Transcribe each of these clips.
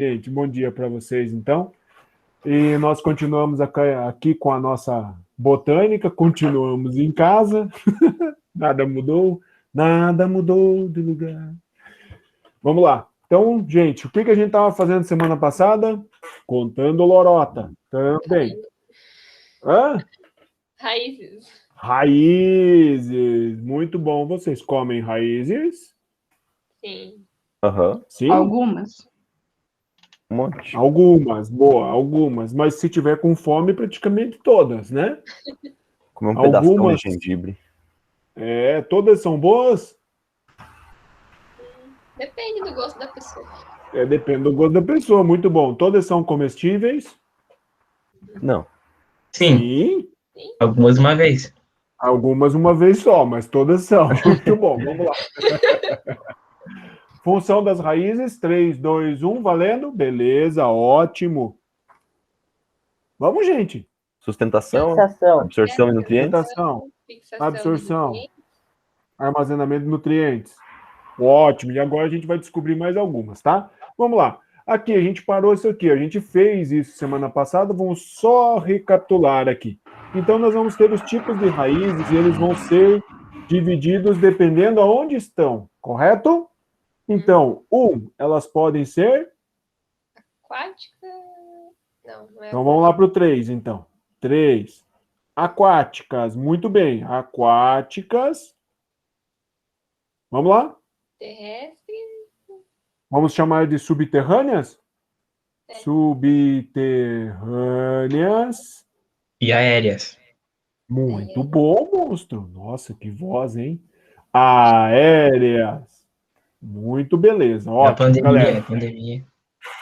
Gente, bom dia para vocês, então. E nós continuamos aqui com a nossa botânica, continuamos em casa, nada mudou de lugar. Vamos lá. Então, gente, o que a gente estava fazendo semana passada? Contando lorota. Também. Hã? Raízes. Raízes. Muito bom. Vocês comem raízes? Sim. Aham. Sim? Algumas. Um monte. Algumas, boa, algumas. Mas se tiver com fome, praticamente todas, né? Comer um pedação de Algumas. gengibre. Todas são boas? Depende do gosto da pessoa. Depende do gosto da pessoa, muito bom. Todas são comestíveis? Não. Sim, algumas uma vez. Algumas uma vez só, mas todas são. Muito bom, vamos lá. Função das raízes, 3, 2, 1, valendo? Beleza, ótimo. Vamos, gente. Sustentação, Fixação. absorção de nutrientes. Fixação, Fixação absorção, de armazenamento de nutrientes. Ótimo, e agora a gente vai descobrir mais algumas, tá? Vamos lá. Aqui, a gente parou isso aqui, a gente fez isso semana passada, vamos só recapitular aqui. Então, nós vamos ter os tipos de raízes e eles vão ser divididos dependendo aonde estão, correto? Então, elas podem ser... aquática. Não é. Então, vamos lá para o 3, então. 3. Aquáticas, muito bem. Aquáticas. Vamos lá? Terrestre. Vamos chamar de subterrâneas? É. Subterrâneas. E aéreas. Muito bom, monstro. Nossa, que voz, hein? Aéreas. Muito beleza. A Ótimo, pandemia, galera. a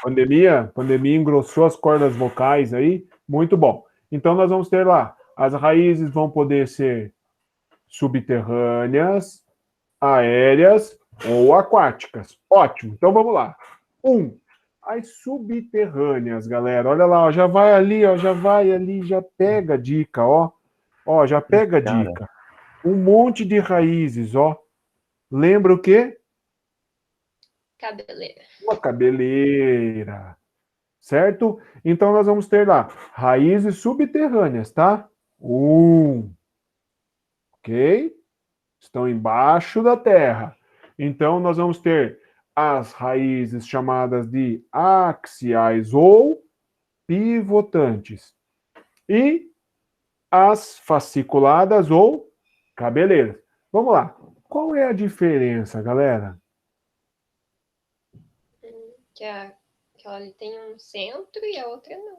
pandemia. Pandemia engrossou as cordas vocais aí. Muito bom. Então, nós vamos ter lá. As raízes vão poder ser subterrâneas, aéreas ou aquáticas. Ótimo. Então, vamos lá. 1. As subterrâneas, galera. Olha lá, ó, já vai ali, ó, já vai ali, já pega a dica, ó. Ó, já pega a dica. Um monte de raízes, ó. Lembra o quê? Cabeleira. Uma cabeleira. Certo? Então, nós vamos ter lá raízes subterrâneas, tá? 1. Ok? Estão embaixo da terra. Então, nós vamos ter as raízes chamadas de axiais ou pivotantes. E as fasciculadas ou cabeleiras. Vamos lá. Qual é a diferença, galera? Que aquela ali tem um centro e a outra não.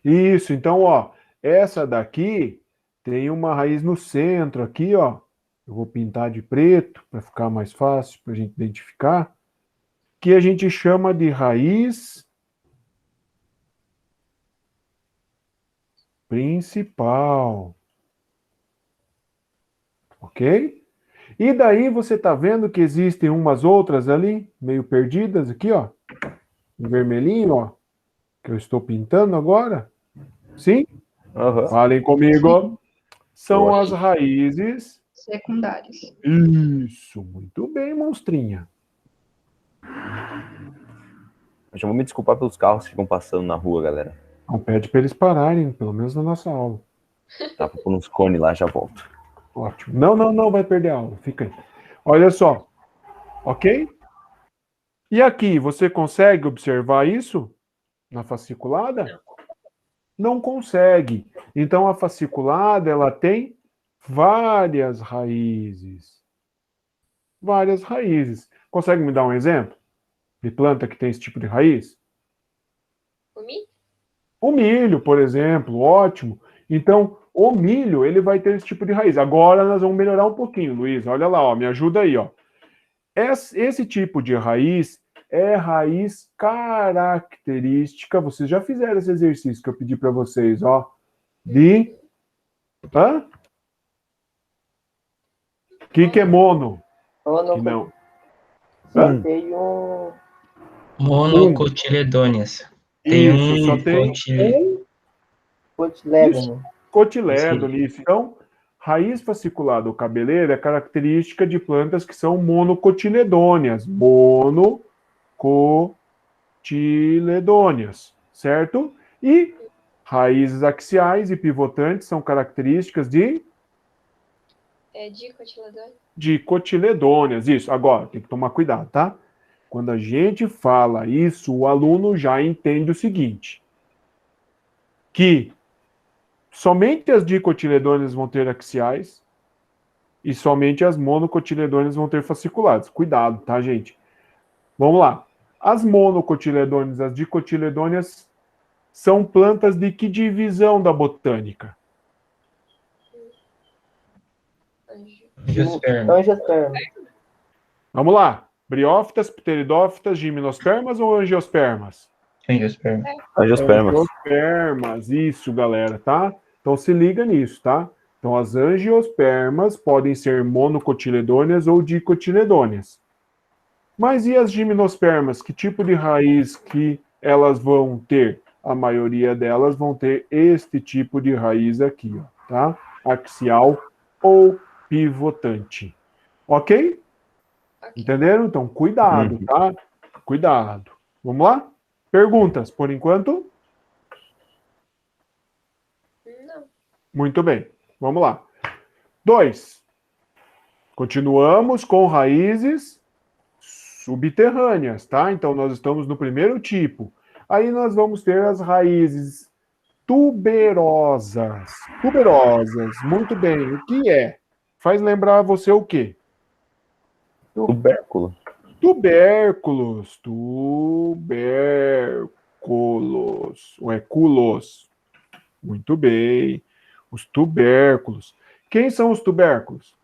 Isso, então, ó, essa daqui tem uma raiz no centro aqui, ó. Eu vou pintar de preto para ficar mais fácil para a gente identificar. Que a gente chama de raiz principal. Ok? E daí você está vendo que existem umas outras ali, meio perdidas aqui, ó. Em vermelhinho, ó. Que eu estou pintando agora. Sim? Aham. Falem comigo. São Ótimo. as raízes Secundárias. Isso, muito bem, monstrinha. Eu já vou me desculpar pelos carros que ficam passando na rua, galera. Não pede para eles pararem, pelo menos na nossa aula. Tá, vou pôr uns cones lá, já volto. Ótimo. Não vai perder a aula, fica aí. Olha só, ok? E aqui, você consegue observar isso na fasciculada? Não consegue. Então, a fasciculada, ela tem várias raízes. Várias raízes. Consegue me dar um exemplo de planta que tem esse tipo de raiz? O milho? O milho, por exemplo, ótimo. Então, o milho, ele vai ter esse tipo de raiz. Agora nós vamos melhorar um pouquinho, Luiz. Olha lá, ó, me ajuda aí, ó. Esse tipo de raiz é raiz característica. Vocês já fizeram esse exercício que eu pedi para vocês, ó. De... Hã? O que é mono? Que não. Hã? Tem um... Monocotiledôneas. Tem Isso, só tem um cotilédone. cotilédone. Isso. Então, raiz fasciculada ou cabeleira é característica de plantas que são monocotiledôneas. Monocotiledôneas. dicotiledôneas, certo? E raízes axiais e pivotantes são características de Dicotiledônea. dicotiledôneas. Isso, agora, tem que tomar cuidado, tá? Quando a gente fala isso, o aluno já entende o seguinte, que somente as dicotiledôneas vão ter axiais e somente as monocotiledôneas vão ter fasciculados. Cuidado, tá, gente? Vamos lá. As monocotiledôneas, as dicotiledôneas são plantas de que divisão da botânica? Angiosperma. Angiosperma. Vamos lá. Briófitas, pteridófitas, gimnospermas ou angiospermas? Angiosperma. Angiospermas. Angiospermas, isso, galera, tá? Então se liga nisso, tá? Então as angiospermas podem ser monocotiledôneas ou dicotiledôneas. Mas e as gimnospermas? Que tipo de raiz que elas vão ter? A maioria delas vão ter este tipo de raiz aqui, ó, tá? Axial ou pivotante. Ok? Entenderam? Então, cuidado, tá? Cuidado. Vamos lá? Perguntas, por enquanto? Não. Muito bem. Vamos lá. 2. Continuamos com raízes subterrâneas, tá? Então, nós estamos no primeiro tipo. Aí nós vamos ter as raízes tuberosas. Tuberosas, muito bem. O que é? Faz lembrar você o quê? Tubérculo. Tubérculos. Tubérculos. Ou é culos. Muito bem. Os tubérculos. Quem são os tubérculos?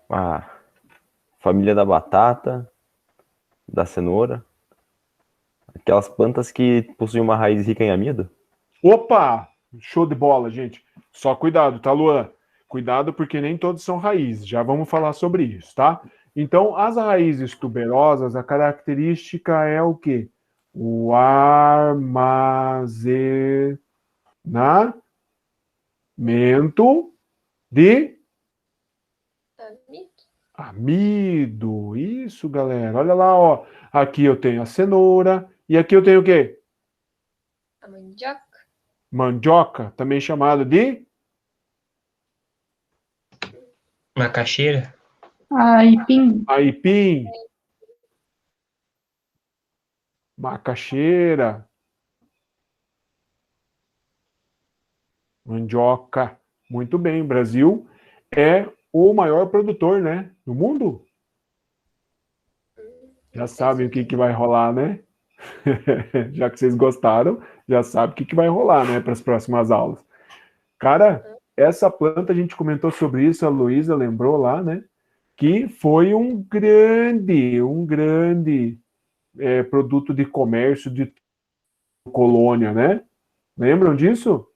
A família da batata, da cenoura. Aquelas plantas que possuem uma raiz rica em amido. Opa! Show de bola, gente. Só cuidado, tá, Luan? Cuidado, porque nem todos são raízes. Já vamos falar sobre isso, tá? Então, as raízes tuberosas, a característica é o quê? O armazenamento de Amido. amido. Isso, galera. Olha lá, ó. Aqui eu tenho a cenoura. E aqui eu tenho o quê? A mandioca. Mandioca, também chamado de Macaxeira. Aipim. aipim, macaxeira, mandioca. Muito bem, o Brasil é o maior produtor, né, do mundo. Já sabem o que vai rolar, né? Já que vocês gostaram, já sabem o que vai rolar, né, para as próximas aulas. Cara, essa planta, a gente comentou sobre isso, a Luísa lembrou lá, né? Que foi um grande produto de comércio de colônia, né? Lembram disso?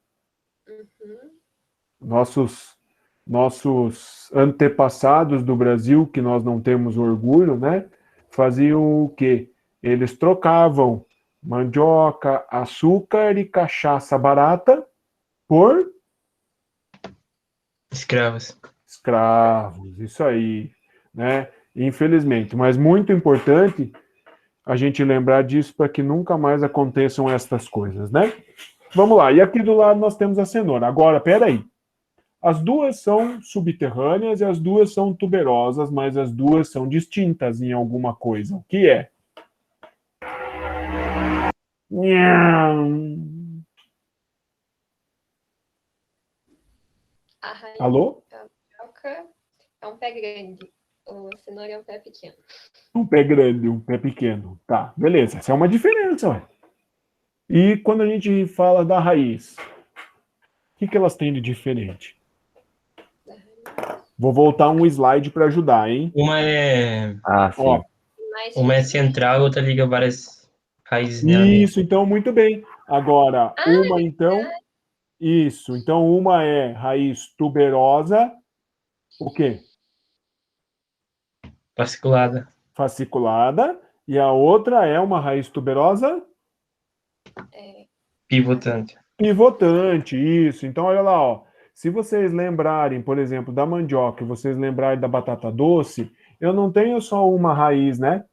Nossos antepassados do Brasil, que nós não temos orgulho, né? Faziam o quê? Eles trocavam mandioca, açúcar e cachaça barata por Escravos. escravos, isso aí, né? Infelizmente, mas muito importante a gente lembrar disso para que nunca mais aconteçam estas coisas, né? Vamos lá, e aqui do lado nós temos a cenoura. Agora, peraí. As duas são subterrâneas e as duas são tuberosas, mas as duas são distintas em alguma coisa. O que é? A raiz Alô? da mandioca é um pé grande. A cenoura é um pé pequeno. Um pé grande, um pé pequeno. Tá, beleza. Essa é uma diferença, ué. E quando a gente fala da raiz, o que elas têm de diferente? Vou voltar um slide para ajudar, hein? Uma é, Ah, sim. Ó, Mais uma é central, outra liga várias raízes nela. isso, então, muito bem. Agora, uma, então... Isso, então uma é raiz tuberosa, o quê? Fasciculada. Fasciculada, e a outra é uma raiz tuberosa Pivotante. pivotante, isso. Então, olha lá, ó. Se vocês lembrarem, por exemplo, da mandioca, e vocês lembrarem da batata doce, eu não tenho só uma raiz, né?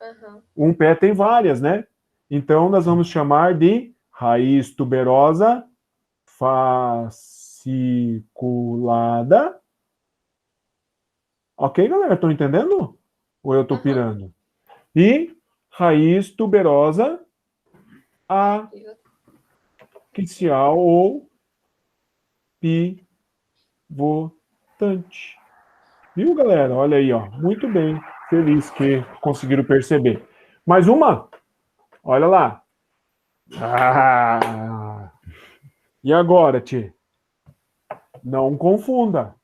Aham. Um pé tem várias, né? Então, nós vamos chamar de raiz tuberosa fasciculada. Ok, galera? Estão entendendo? Ou eu estou Aham. pirando? E raiz tuberosa axial ou pivotante. Viu, galera? Olha aí, ó. Muito bem. Feliz que conseguiram perceber. Mais uma? Olha lá. Ah! E agora, Tchê? Não confunda.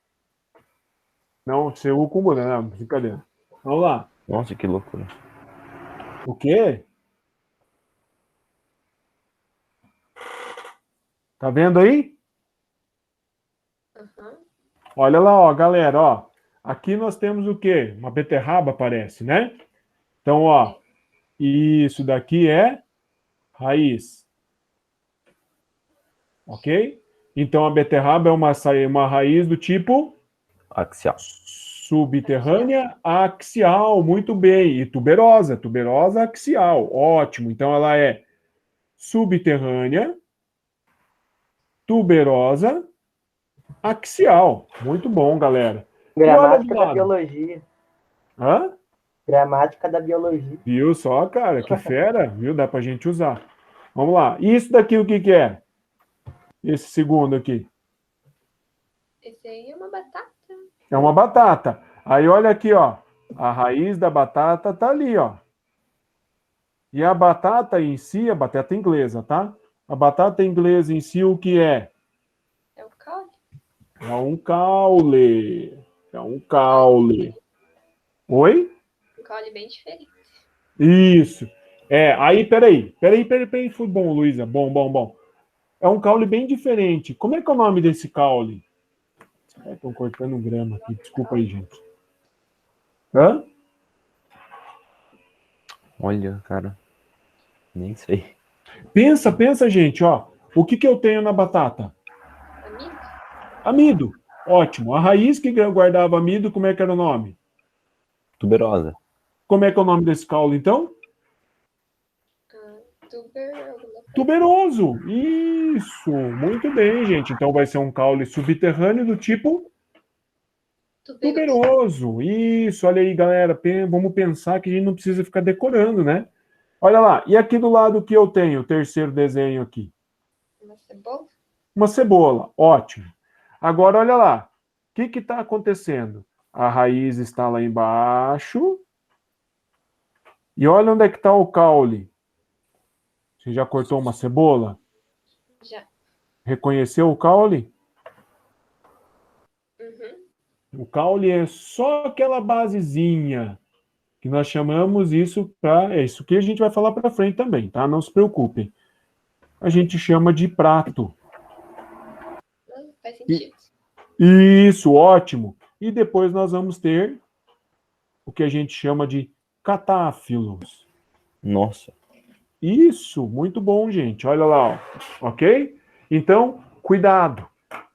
Não, seu com muda, não, brincadeira. Vamos lá. Nossa, que loucura. O quê? Tá vendo aí? Aham. Olha lá, ó, galera, ó. Aqui nós temos o quê? Uma beterraba, parece, né? Então, ó, isso daqui é raiz. Ok? Então, a beterraba é uma raiz do tipo Axial. subterrânea axial. Muito bem. E tuberosa. Tuberosa axial. Ótimo. Então, ela é subterrânea, tuberosa, axial. Muito bom, galera. E olha do Gramática da lado. biologia. Hã? Gramática da biologia. Viu só, cara? Que fera. Viu? Dá pra gente usar. Vamos lá. E isso daqui o que que é? Esse segundo aqui. Esse aí é uma batata. É uma batata. Aí olha aqui, ó. A raiz da batata tá ali, ó. E a batata em si, a batata inglesa, tá? A batata inglesa em si, o que é? É o caule. É um caule. É um caule. Oi? Um caule bem diferente. Isso. É, aí, peraí. Foi bom, Luísa. Bom. É um caule bem diferente. Como é que é o nome desse caule? Estão cortando grama aqui. Desculpa aí, gente. Hã? Olha, cara. Nem sei. Pensa, gente, ó. O que que eu tenho na batata? Amigo? Amido. Ótimo. A raiz que guardava amido, como é que era o nome? Tuberosa. Como é que é o nome desse caule, então? Tuber. Alguma coisa. Tuberoso. Isso. Muito bem, gente. Então vai ser um caule subterrâneo do tipo Tuberoso. tuberoso. Isso. Olha aí, galera. Vamos pensar que a gente não precisa ficar decorando, né? Olha lá. E aqui do lado que eu tenho, o terceiro desenho aqui. Uma cebola. Uma cebola. Ótimo. Agora, olha lá. O que está acontecendo? A raiz está lá embaixo. E olha onde é que está o caule. Você já cortou uma cebola? Já. Reconheceu o caule? Uhum. O caule é só aquela basezinha que nós chamamos isso para... É isso que a gente vai falar para frente também, tá? Não se preocupem. A gente chama de prato. Faz sentido. Isso, ótimo. E depois nós vamos ter o que a gente chama de catáfilos. Nossa. Isso, muito bom, gente. Olha lá, ó. Ok? Então, cuidado.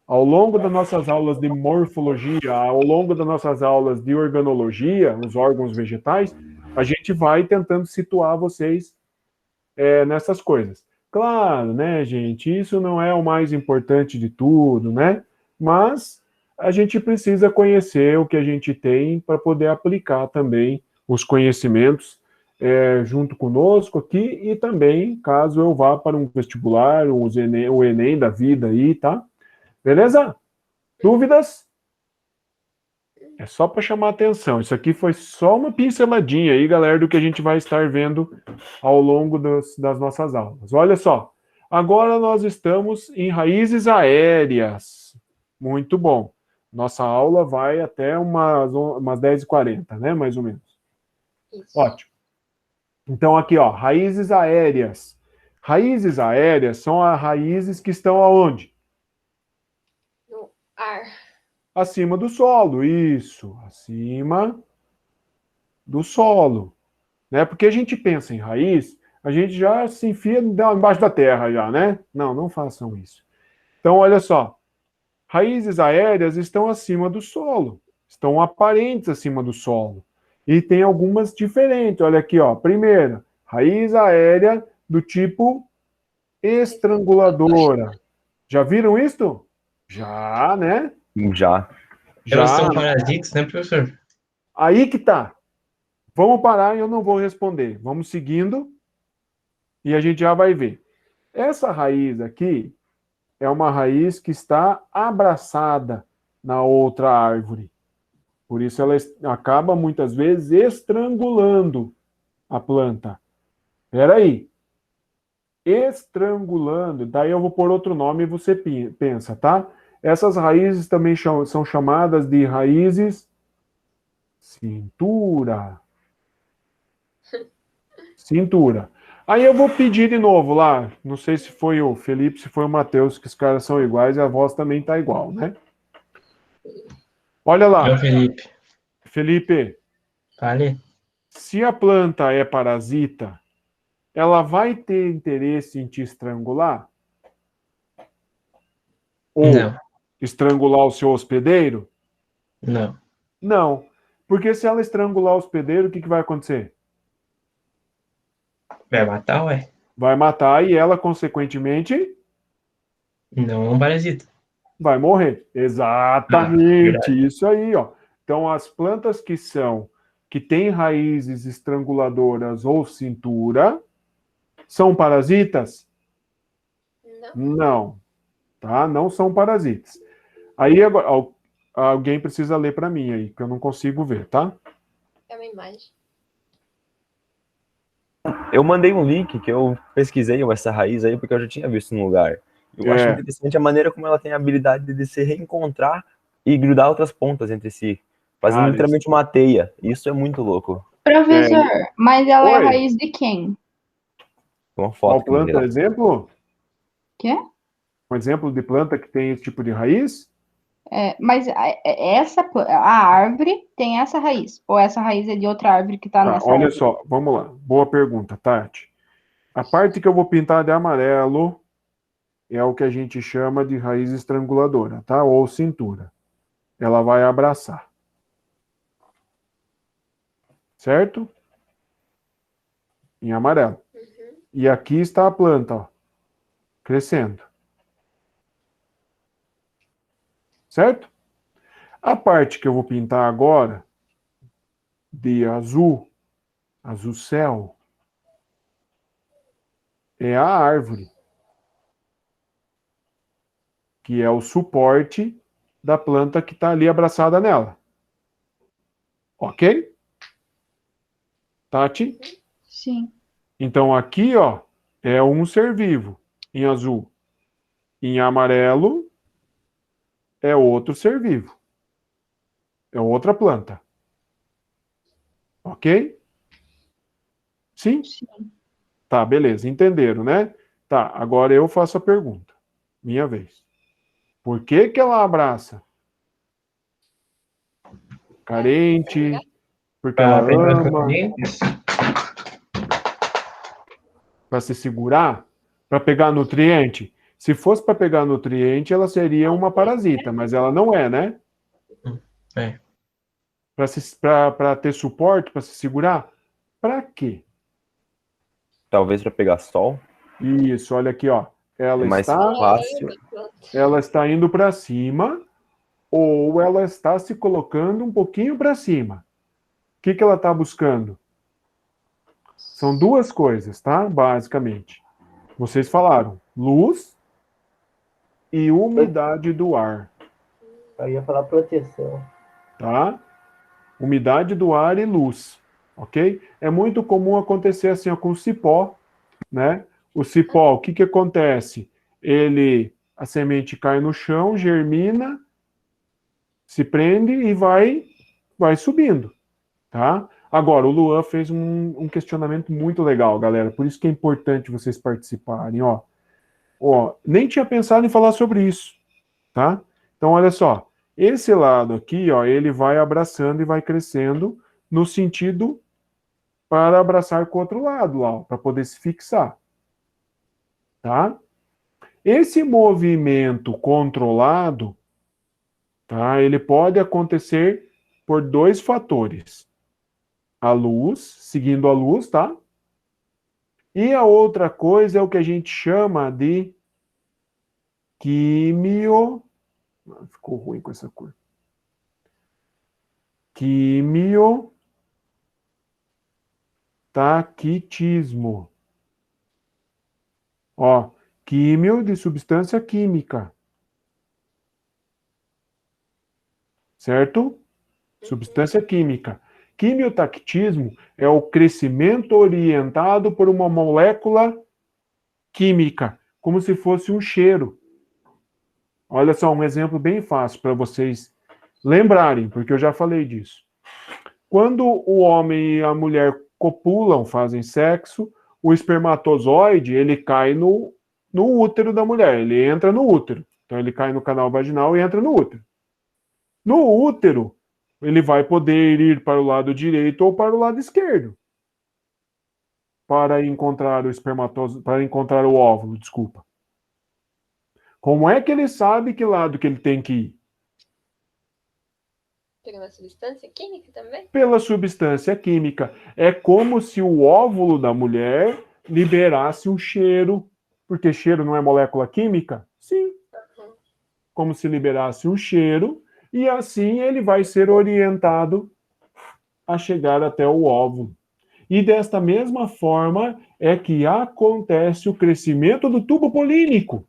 Ao longo das nossas aulas de morfologia, ao longo das nossas aulas de organologia, os órgãos vegetais, a gente vai tentando situar vocês nessas coisas. Claro, né, gente? Isso não é o mais importante de tudo, né? Mas a gente precisa conhecer o que a gente tem para poder aplicar também os conhecimentos junto conosco aqui e também, caso eu vá para um vestibular, o Enem da vida aí, tá? Beleza? Dúvidas? É só para chamar atenção. Isso aqui foi só uma pinceladinha aí, galera, do que a gente vai estar vendo ao longo das nossas aulas. Olha só. Agora nós estamos em raízes aéreas. Muito bom. Nossa aula vai até umas 10h40, né? Mais ou menos. Isso. Ótimo. Então, aqui, ó, raízes aéreas. Raízes aéreas são as raízes que estão aonde? No ar. Acima do solo, isso. Acima do solo. Né? Porque a gente pensa em raiz, a gente já se enfia embaixo da terra, já, né? Não, não façam isso. Então, olha só. Raízes aéreas estão acima do solo. estão aparentes acima do solo. E tem algumas diferentes. Olha aqui, ó. Primeira, raiz aérea do tipo estranguladora. Já viram isso? Já, né? Já. Já. Elas são parasitas, né, professor? Aí que tá. Vamos parar e eu não vou responder. Vamos seguindo e a gente já vai ver. Essa raiz aqui é uma raiz que está abraçada na outra árvore. Por isso ela acaba muitas vezes estrangulando a planta. Espera aí. Estrangulando, daí eu vou pôr outro nome e você pensa, tá? Essas raízes também são chamadas de raízes cintura. Cintura. Aí eu vou pedir de novo lá, não sei se foi o Felipe, se foi o Matheus, que os caras são iguais e a voz também tá igual, né? Olha lá, Meu Felipe. Felipe, Fale. se a planta é parasita, ela vai ter interesse em te estrangular? Ou Não, estrangular o seu hospedeiro? não. Não. Porque se ela estrangular o hospedeiro, o que vai acontecer? Vai matar, ué? Vai matar e ela, consequentemente, Não é um parasita. vai morrer. Exatamente, verdade. isso aí, ó. Então, as plantas que têm raízes estranguladoras ou cintura, são parasitas? Não, Não, tá? Não são parasitas. Aí, agora, alguém precisa ler para mim aí, que eu não consigo ver, tá? é uma imagem. Eu mandei um link que eu pesquisei essa raiz aí, porque eu já tinha visto no lugar. Eu acho interessante a maneira como ela tem a habilidade de se reencontrar e grudar outras pontas entre si, fazendo Cara, literalmente uma teia. Isso é muito louco. Professor, mas ela é a Oi. raiz de quem? Uma Qual foto que eu mandei planta, lá. exemplo? Quê? Um exemplo de planta que tem esse tipo de raiz? Mas a árvore tem essa raiz? Ou essa raiz é de outra árvore que tá Tá, nessa olha árvore? só, vamos lá. Boa pergunta, Tati. A parte que eu vou pintar de amarelo é o que a gente chama de raiz estranguladora, tá? Ou cintura. Ela vai abraçar. Certo? Em amarelo. E aqui está a planta, ó, crescendo. Certo? A parte que eu vou pintar agora, de azul, azul céu, é a árvore, que é o suporte da planta que está ali abraçada nela. Ok? Tati? Sim. Então aqui, ó, é um ser vivo em azul. Em amarelo é outro ser vivo. É outra planta. Ok? Sim? Sim. Tá, beleza. Entenderam, né? Tá, agora eu faço a pergunta. Minha vez. Por que que ela abraça? Carente, porque ela Para pegar os ama, nutrientes. para se segurar, para pegar nutriente. Se fosse para pegar nutriente, ela seria uma parasita, mas ela não é, né? É. Para ter suporte, para se segurar? Para quê? Talvez para pegar sol. Isso, olha aqui, ó. É mais Ela fácil. ama a planta. Ela está indo para cima ou ela está se colocando um pouquinho para cima. O que que ela está buscando? São duas coisas, tá? Basicamente. Vocês falaram luz e umidade do ar, Eu ia falar proteção. tá? Umidade do ar e luz, ok? É muito comum acontecer assim ó, com o cipó, né? O cipó, o que que acontece? A semente cai no chão, germina, se prende e vai subindo, tá? Agora, o Luan fez um questionamento muito legal, galera. Por isso que é importante vocês participarem, ó. Ó, nem tinha pensado em falar sobre isso, tá? Então, olha só. Esse lado aqui, ó, ele vai abraçando e vai crescendo no sentido para abraçar com o outro lado lá, para poder se fixar, tá? Esse movimento controlado, tá? Ele pode acontecer por dois fatores. A luz, seguindo a luz, tá? E a outra coisa é o que a gente chama de quimio... Ficou ruim com essa cor. Quimiotaquitismo. Ó, químio de substância química. Certo? Substância química. Quimiotactismo é o crescimento orientado por uma molécula química, como se fosse um cheiro. Olha só, um exemplo bem fácil para vocês lembrarem, porque eu já falei disso. Quando o homem e a mulher copulam, fazem sexo, o espermatozoide, ele cai no útero da mulher, ele entra no útero. Então ele cai no canal vaginal e entra no útero. No útero, ele vai poder ir para o lado direito ou para o lado esquerdo para encontrar o espermatozoide, para encontrar o óvulo, desculpa. Como é que ele sabe que lado que ele tem que ir? Tem uma substância química também? Pela substância química. É como se o óvulo da mulher liberasse um cheiro, porque cheiro não é molécula química? Sim. Como se liberasse um cheiro, e assim ele vai ser orientado a chegar até o óvulo. E desta mesma forma é que acontece o crescimento do tubo polínico.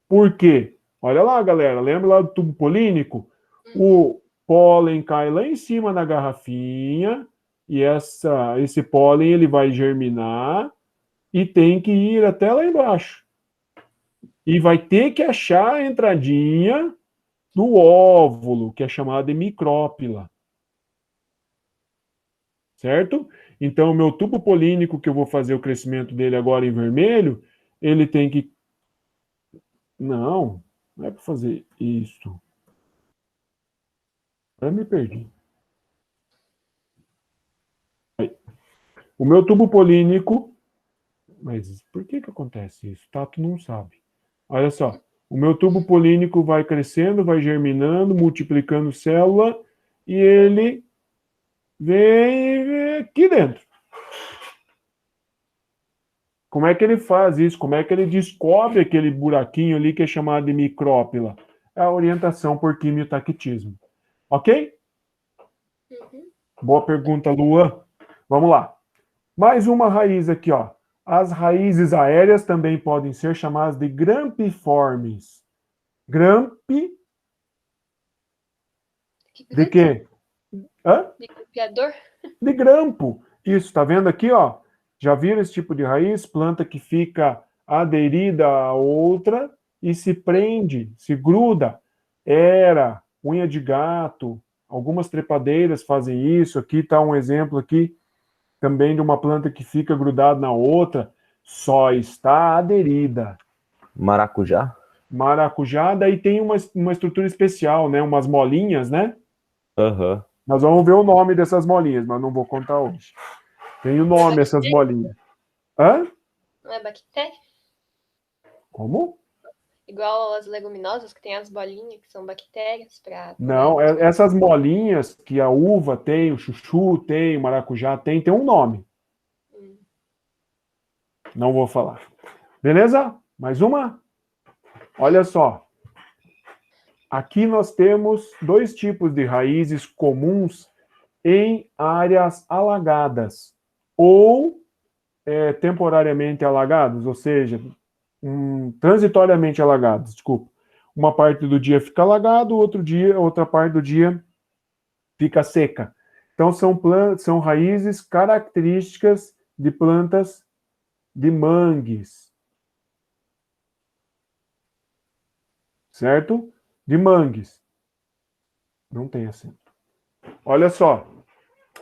Por quê? Olha lá, galera, lembra lá do tubo polínico? O pólen cai lá em cima na garrafinha, e esse pólen ele vai germinar e tem que ir até lá embaixo. E vai ter que achar a entradinha do óvulo, que é chamada de micrópila. Certo? Então, o meu tubo polínico, que eu vou fazer o crescimento dele agora em vermelho, ele tem que... Não é para fazer isso. Eu me perdi. Aí. O meu tubo polínico... Mas por que acontece isso? Tato não sabe. Olha só. O meu tubo polínico vai crescendo, vai germinando, multiplicando célula, e ele vem aqui dentro. Como é que ele faz isso? Como é que ele descobre aquele buraquinho ali que é chamado de micrópila? É a orientação por quimiotactismo. Ok? Uhum. Boa pergunta, Luan. Vamos lá. Mais uma raiz aqui, ó. As raízes aéreas também podem ser chamadas de grampiformes. Grampi... De quê? Hã? De grampeador? De grampo. Isso, tá vendo aqui, ó? Já viram esse tipo de raiz? Planta que fica aderida a outra e se prende, se gruda. Era, unha de gato, algumas trepadeiras fazem isso. Aqui está um exemplo aqui também de uma planta que fica grudada na outra, só está aderida. Maracujá? Maracujá, daí tem uma estrutura especial, né? Umas molinhas, né? Aham. Nós vamos ver o nome dessas molinhas, mas não vou contar hoje. Tem o nome essas molinhas. Hã? Não é bactéria? Como? Igual as leguminosas, que tem as bolinhas, que são bactérias para... Não, essas molinhas que a uva tem, o chuchu tem, o maracujá tem um nome. Não vou falar. Beleza? Mais uma? Olha só. Aqui nós temos dois tipos de raízes comuns em áreas alagadas ou temporariamente alagadas, ou seja, transitoriamente alagadas, desculpa. Uma parte do dia fica alagado, outra parte do dia fica seca. Então são raízes características de plantas de mangues. Certo? De mangues. Não tem acento. Olha só.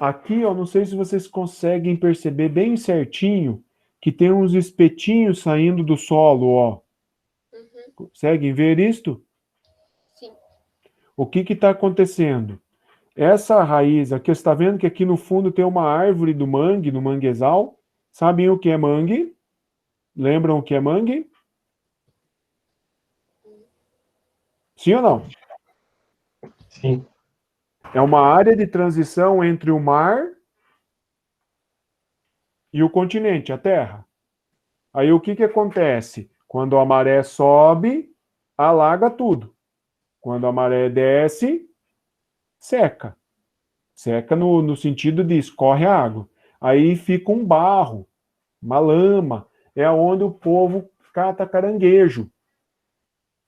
Aqui, ó, não sei se vocês conseguem perceber bem certinho que tem uns espetinhos saindo do solo, ó. Uhum. Conseguem ver isto? Sim. O que está acontecendo? Essa raiz aqui, você está vendo que aqui no fundo tem uma árvore do mangue, no manguezal. Sabem o que é mangue? Lembram o que é mangue? Sim ou não? Sim. É uma área de transição entre o mar e o continente, a Terra. Aí o que acontece? Quando a maré sobe, alaga tudo. Quando a maré desce, seca. Seca no sentido de escorre a água. Aí fica um barro, uma lama. É onde o povo cata caranguejo.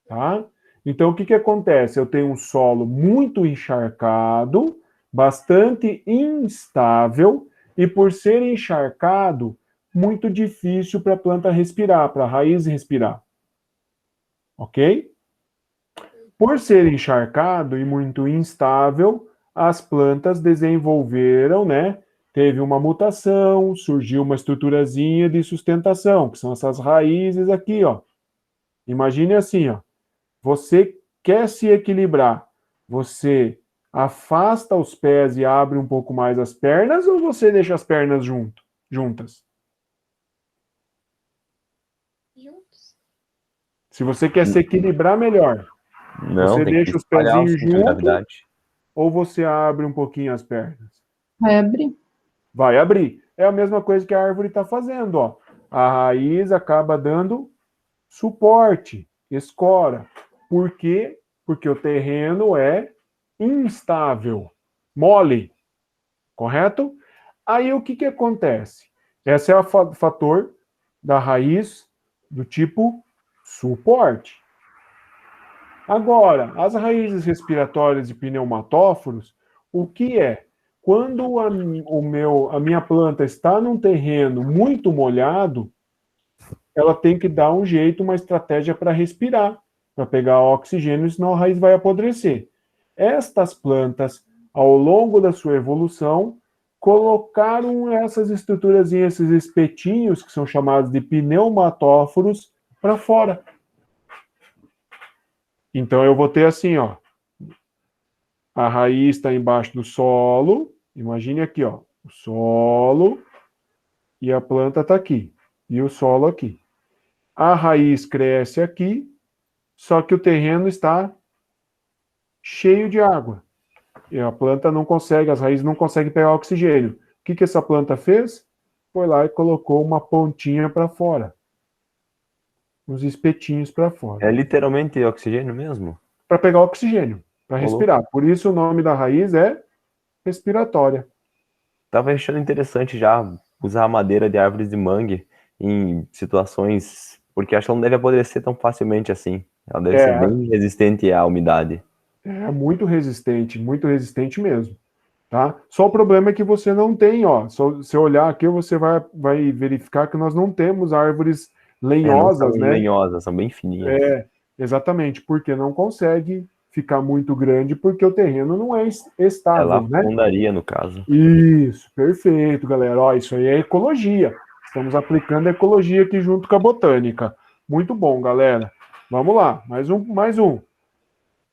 Tá? Então, o que acontece? Eu tenho um solo muito encharcado, bastante instável, e por ser encharcado, muito difícil para a planta respirar, para a raiz respirar. Ok? Por ser encharcado e muito instável, as plantas desenvolveram, né? Teve uma mutação, surgiu uma estruturazinha de sustentação, que são essas raízes aqui, ó. Imagine assim, ó. Você quer se equilibrar, você afasta os pés e abre um pouco mais as pernas, ou você deixa as pernas juntas? Juntos. Se você quer se equilibrar melhor, Não, você tem que deixa os espalhar o pezinhos centro de juntos gravidade. ou você abre um pouquinho as pernas? Vai abrir. Vai abrir. É a mesma coisa que a árvore está fazendo, ó. A raiz acaba dando suporte, escora. Por quê? Porque o terreno é instável, mole, correto? Aí o que acontece? Esse é o fator da raiz do tipo suporte. Agora, as raízes respiratórias e pneumatóforos, o que é? Quando a minha planta está num terreno muito molhado, ela tem que dar um jeito, uma estratégia para respirar, para pegar oxigênio, senão a raiz vai apodrecer. Estas plantas, ao longo da sua evolução, colocaram essas estruturas, esses espetinhos, que são chamados de pneumatóforos, para fora. Então eu vou ter assim, ó, a raiz está embaixo do solo, imagine aqui, ó, o solo e a planta está aqui, e o solo aqui. A raiz cresce aqui, só que o terreno está cheio de água. E a planta não consegue, as raízes não conseguem pegar oxigênio. O que essa planta fez? Foi lá e colocou uma pontinha para fora. Uns espetinhos para fora. É literalmente oxigênio mesmo? Para pegar oxigênio, para Ô, respirar. Por isso o nome da raiz é respiratória. Tava achando interessante já usar a madeira de árvores de mangue em situações, porque acho que ela não deve apodrecer tão facilmente assim. Ela deve ser É, bem resistente à umidade. é muito resistente mesmo. Tá? Só o problema é que você não tem, ó. Só, se olhar aqui, você vai verificar que nós não temos árvores Não são lenhosas, né? lenhosas, são bem fininhas. Exatamente, porque não consegue ficar muito grande, porque o terreno não é Ela estável, né? afundaria, no caso. Isso, perfeito, galera. Ó, isso aí é ecologia. Estamos aplicando a ecologia aqui junto com a botânica. Muito bom, galera. Vamos lá, mais um.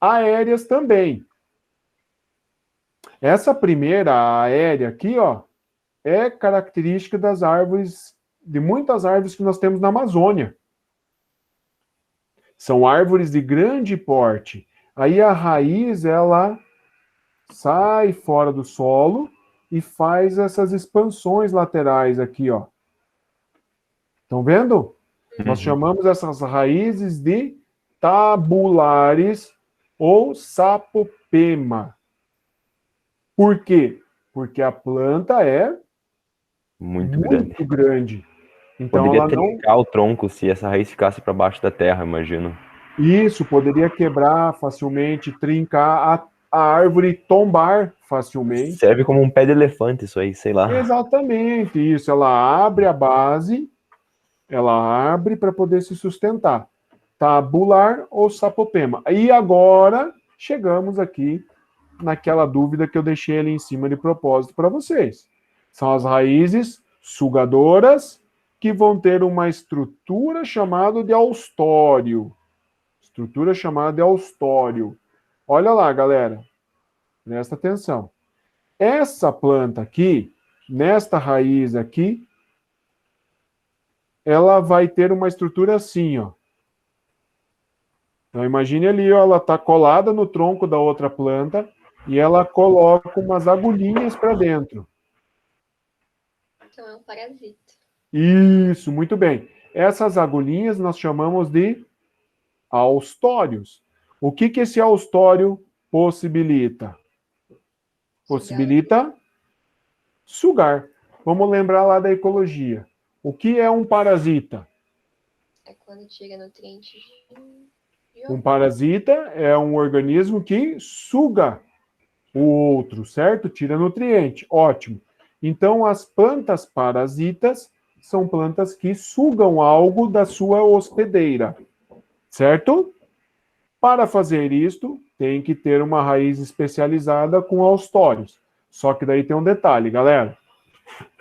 Aéreas também. Essa primeira aérea aqui, ó, é característica das árvores, de muitas árvores que nós temos na Amazônia. São árvores de grande porte. Aí a raiz, ela sai fora do solo e faz essas expansões laterais aqui, ó. Estão vendo? Nós chamamos essas raízes de tabulares ou sapopema. Por quê? Porque a planta é Muito grande. muito grande. Então Poderia ela não. trincar o tronco se essa raiz ficasse para baixo da terra, imagino. Isso poderia quebrar facilmente, trincar a árvore, tombar facilmente. Serve como um pé de elefante isso aí, sei lá. Exatamente isso. Ela abre a base, ela abre para poder se sustentar. Tabular ou sapopema. E agora chegamos aqui naquela dúvida que eu deixei ali em cima de propósito para vocês. São as raízes sugadoras que vão ter uma estrutura chamada de austório. Estrutura chamada de austório. Olha lá, galera. Presta atenção. Essa planta aqui, nesta raiz aqui, ela vai ter uma estrutura assim, ó. Então imagine ali, ó, ela está colada no tronco da outra planta e ela coloca umas agulhinhas para dentro. Então é um parasita. Isso, muito bem. Essas agulhinhas nós chamamos de austórios. O que que esse austório possibilita? Possibilita sugar. Vamos lembrar lá da ecologia. O que é um parasita? É quando tira nutrientes de Um parasita é um organismo que suga o outro, certo? Tira nutriente. Ótimo. Então, as plantas parasitas são plantas que sugam algo da sua hospedeira, certo? Para fazer isto, tem que ter uma raiz especializada com austórios. Só que daí tem um detalhe, galera.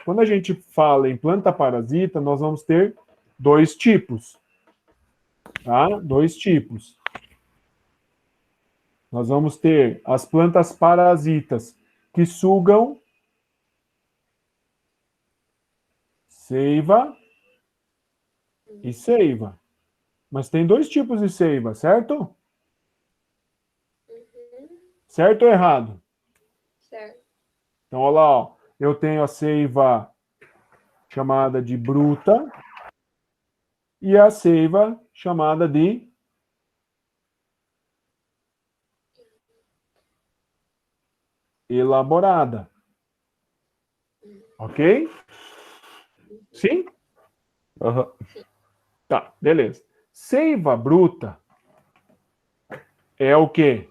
Quando a gente fala em planta parasita, nós vamos ter dois tipos. Tá? Dois tipos. Nós vamos ter as plantas parasitas que sugam seiva e seiva. Mas tem dois tipos de seiva, certo? Certo ou errado? certo. Então, olha lá, ó. Eu tenho a seiva chamada de bruta e a seiva chamada de elaborada. Ok? Sim? Aham. Tá, beleza. Seiva bruta é o quê?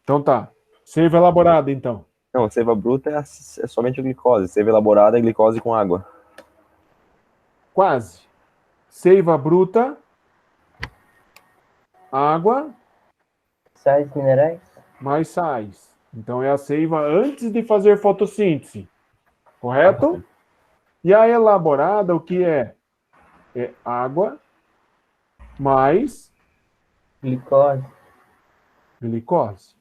Então tá. Seiva elaborada, então. Não, seiva bruta é somente a glicose. Seiva elaborada é glicose com água. Quase. Seiva bruta, água, Sais minerais? mais sais. Então é a seiva antes de fazer fotossíntese. Correto? E a elaborada, o que é? É água mais Glicose? glicose.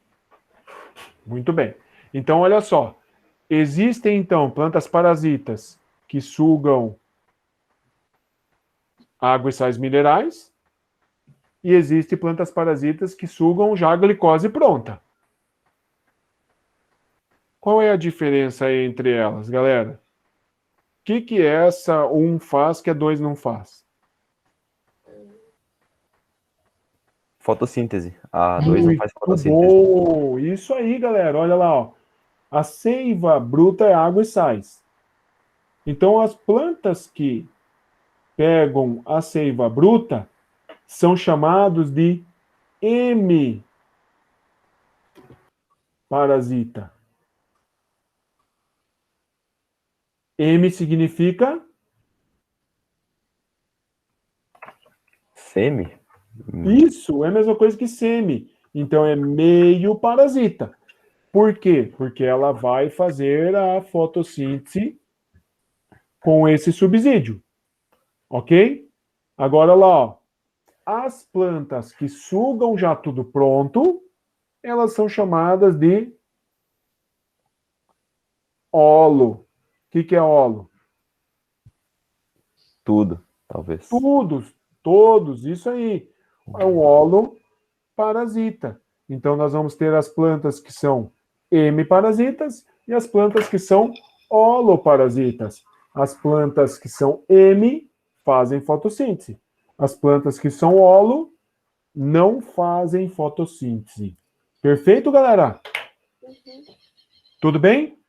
Muito bem. Então, olha só. Existem, então, plantas parasitas que sugam água e sais minerais. E existem plantas parasitas que sugam já a glicose pronta. Qual é a diferença entre elas, galera? O que essa um faz que a 2 não faz? Fotossíntese. A 2 não faz Muito fotossíntese. bom! Isso aí, galera. Olha lá, ó. A seiva bruta é água e sais. Então, as plantas que pegam a seiva bruta são chamados de hemiparasita. Hemi significa Semi? isso, é a mesma coisa que semi. Então é meio parasita. Por quê? Porque ela vai fazer a fotossíntese com esse subsídio. Ok? Agora lá, ó. As plantas que sugam já tudo pronto, elas são chamadas de holo. O que é holo? Tudo, talvez. Todos, isso aí. É um holo parasita. Então, nós vamos ter as plantas que são hemiparasitas e as plantas que são holoparasitas. As plantas que são hemi fazem fotossíntese. As plantas que são holo não fazem fotossíntese. Perfeito, galera? Tudo bem?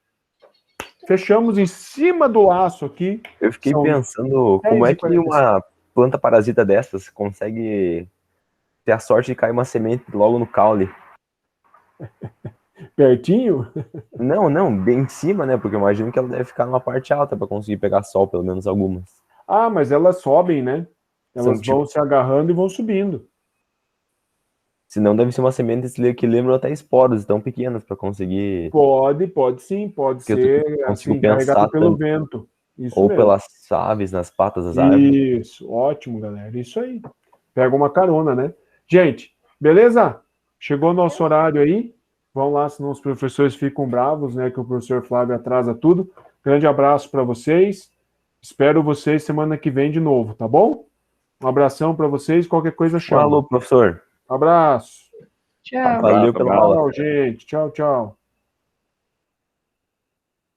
Fechamos em cima do laço aqui. Eu fiquei São pensando como é que 10h45. uma planta parasita dessas consegue ter a sorte de cair uma semente logo no caule. Pertinho? Não, bem em cima, né? Porque eu imagino que ela deve ficar numa parte alta para conseguir pegar sol, pelo menos algumas. Ah, mas elas sobem, né? Elas São, vão se agarrando e vão subindo. Senão deve ser uma semente que lembram até esporos tão pequenas para conseguir. Pode sim, pode Que eu ser consigo assim, pensar carregado pelo tanto. vento. Isso Ou mesmo. pelas aves nas patas das árvores. Isso, ótimo, galera. Isso aí. Pega uma carona, né? Gente, beleza? Chegou o nosso horário aí. Vão lá, senão os professores ficam bravos, né? Que o professor Flávio atrasa tudo. Grande abraço para vocês. Espero vocês semana que vem de novo, tá bom? Um abração para vocês. Qualquer coisa chama. Alô, professor. Abraço. Tchau. Valeu pela Tchau, aula. gente. Tchau, tchau.